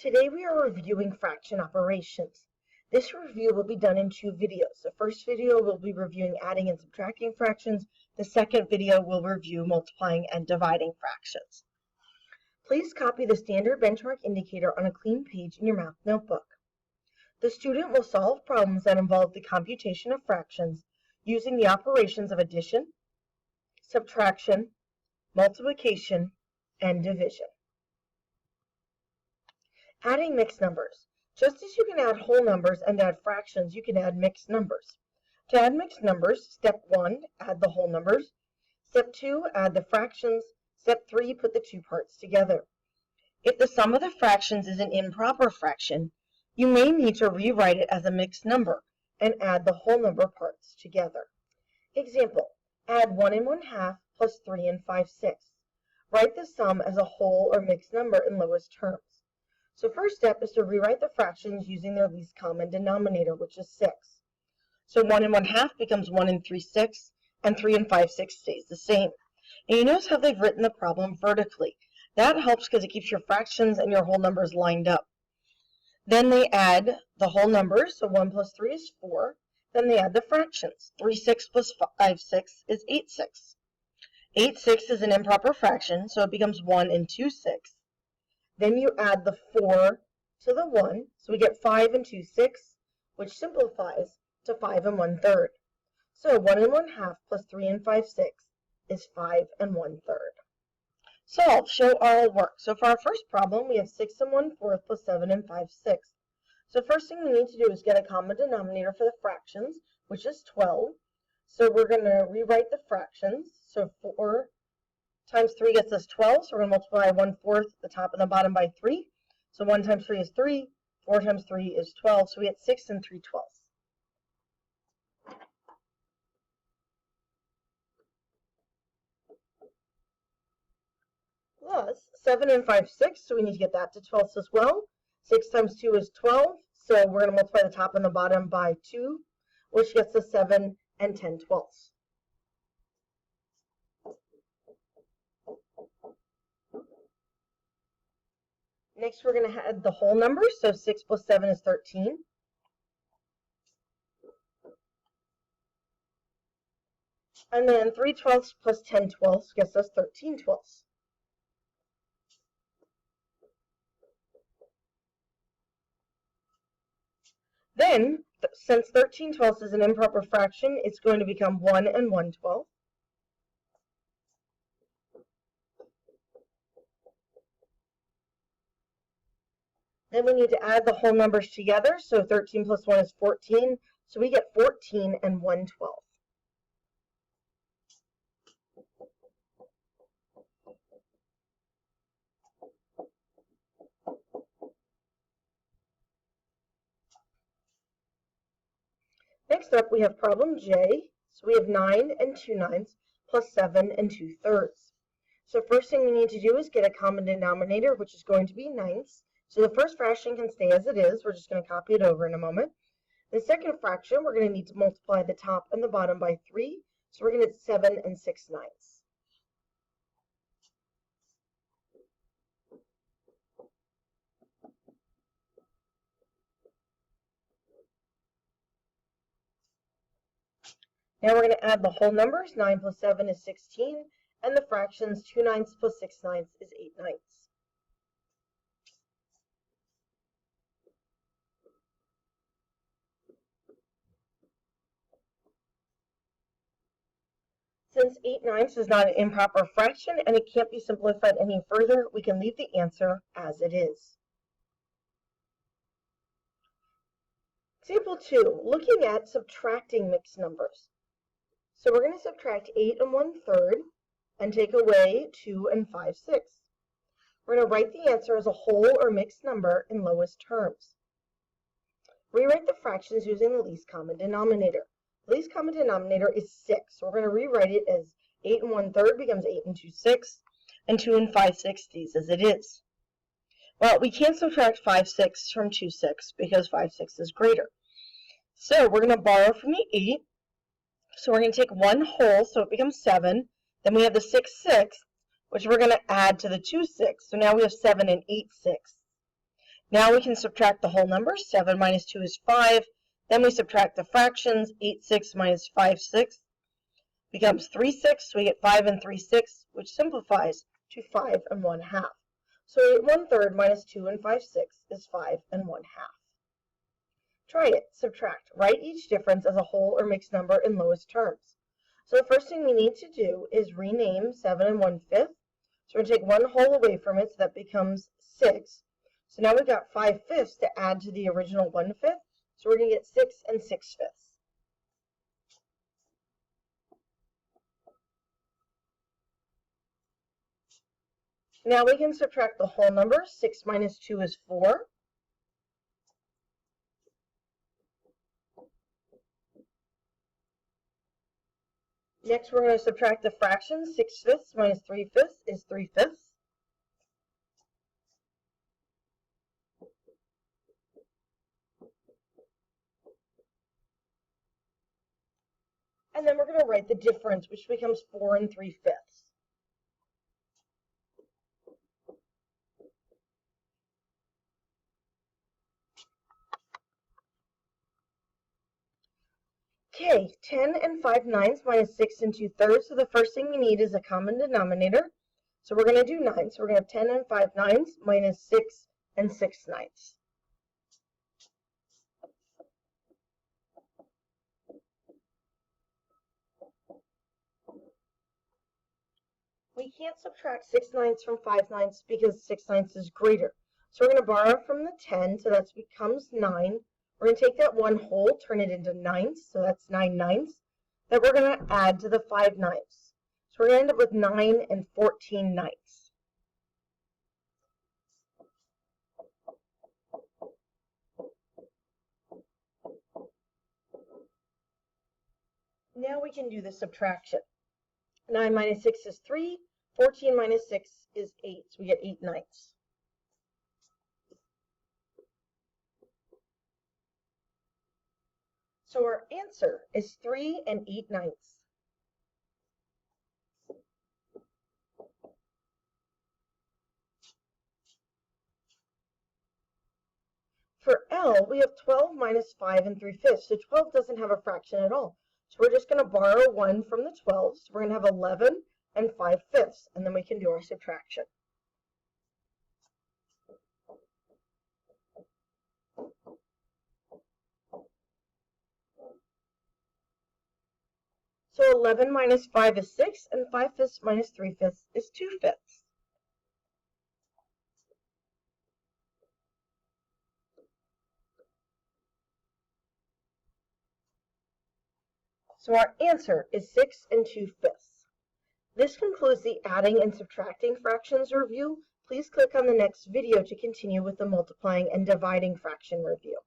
Today we are reviewing fraction operations. This review will be done in two videos. The first video will be reviewing adding and subtracting fractions. The second video will review multiplying and dividing fractions. Please copy the standard benchmark indicator on a clean page in your math notebook. The student will solve problems that involve the computation of fractions using the operations of addition, subtraction, multiplication, and division. Adding mixed numbers. Just as you can add whole numbers and add fractions, you can add mixed numbers. To add mixed numbers, step 1, add the whole numbers. Step 2, add the fractions. Step 3, put the two parts together. If the sum of the fractions is an improper fraction, you may need to rewrite it as a mixed number and add the whole number parts together. Example, add 1 1/2 plus 3 5/6. Write the sum as a whole or mixed number in lowest terms. So first step is to rewrite the fractions using their least common denominator, which is 6. So 1 1/2 becomes 1 3/6, and 3 5/6 stays the same. And you notice how they've written the problem vertically. That helps because it keeps your fractions and your whole numbers lined up. Then they add the whole numbers, so 1 plus 3 is 4. Then they add the fractions. 3/6 plus 5/6 is 8/6. 8/6 is an improper fraction, so it becomes 1 2/6. Then you add the 4 to the 1, so we get 5 2/6, which simplifies to 5 1/3. So 1 1/2 plus 3 5/6 is 5 1/3. Solve, show all work. So for our first problem, we have 6 1/4 plus 7 5/6. So first thing we need to do is get a common denominator for the fractions, which is 12. So we're going to rewrite the fractions. So 4 times 3 gets us 12, so we're going to multiply 1/4, the top and the bottom, by 3. So 1 times 3 is 3, 4 times 3 is 12, so we get 6 3/12. Plus 7 5/6, so we need to get that to 12 as well. 6 times 2 is 12, so we're going to multiply the top and the bottom by 2, which gets us 7 10/12. Next, we're going to add the whole numbers, so 6 plus 7 is 13. And then 3/12 plus 10/12 gets us 13/12. Then, since 13/12 is an improper fraction, it's going to become 1 1/12. Then we need to add the whole numbers together, so 13 plus 1 is 14, so we get 14 1/12. Next up, we have problem J. So we have 9 2/9 plus 7 2/3. So first thing we need to do is get a common denominator, which is going to be 9ths. So the first fraction can stay as it is. We're just going to copy it over in a moment. The second fraction, we're going to need to multiply the top and the bottom by 3. So we're going to get 7 6/9. Now we're going to add the whole numbers. 9 plus 7 is 16, and the fractions 2/9 plus 6/9 is 8/9. Since 8/9 is not an improper fraction and it can't be simplified any further, we can leave the answer as it is. Example 2, looking at subtracting mixed numbers. So we're going to subtract 8 1/3 and take away 2 5/6. We're going to write the answer as a whole or mixed number in lowest terms. Rewrite the fractions using the least common denominator. The least common denominator is 6, so we're going to rewrite it as 8 1/3 becomes 8 2/6, and 2 5/6 stays as it is. Well, we can't subtract 5/6 from 2/6 because 5/6 is greater. So we're going to borrow from the 8. So we're going to take one whole, so it becomes 7. Then we have the 6/6, which we're going to add to the 2/6. So now we have 7 8/6. Now we can subtract the whole numbers. 7 minus 2 is 5. Then we subtract the fractions. 8/6 minus 5/6 becomes 3/6. So we get 5 and 3/6, which simplifies to 5 1/2. So 8 1/3 minus 2 and 5/6 is 5 1/2. Try it. Subtract. Write each difference as a whole or mixed number in lowest terms. So the first thing we need to do is rename 7 1/5. So we're going to take one whole away from it, so that becomes 6. So now we've got 5/5 to add to the original 1/5. So we're going to get 6 and 6/5. Now we can subtract the whole number. 6 minus 2 is 4. Next, we're going to subtract the fractions. 6/5 minus 3/5 is 3/5. And then we're going to write the difference, which becomes 4 and 3/5. Okay, 10 and 5/9 minus 6 and 2/3. So the first thing we need is a common denominator. So we're going to do 9. So we're going to have 10 and 5/9 minus 6 and 6/9. We can't subtract 6/9 from 5/9 because 6/9 is greater. So we're going to borrow from the 10, so that becomes 9. We're going to take that one whole, turn it into 9s, so that's 9/9 that we're going to add to the 5/9. So we're going to end up with 9 and 14/9. Now we can do the subtraction. 9 minus 6 is 3. 14 minus 6 is 8. So we get 8/9. So our answer is 3 and 8/9. For L, we have 12 minus 5 and 3/5. So 12 doesn't have a fraction at all. So we're just going to borrow 1 from the 12. So we're going to have 11 and 5/5. And then we can do our subtraction. So 11 minus 5 is 6, and 5/5 minus 3/5 is 2/5. So our answer is 6 and 2/5. This concludes the adding and subtracting fractions review. Please click on the next video to continue with the multiplying and dividing fraction review.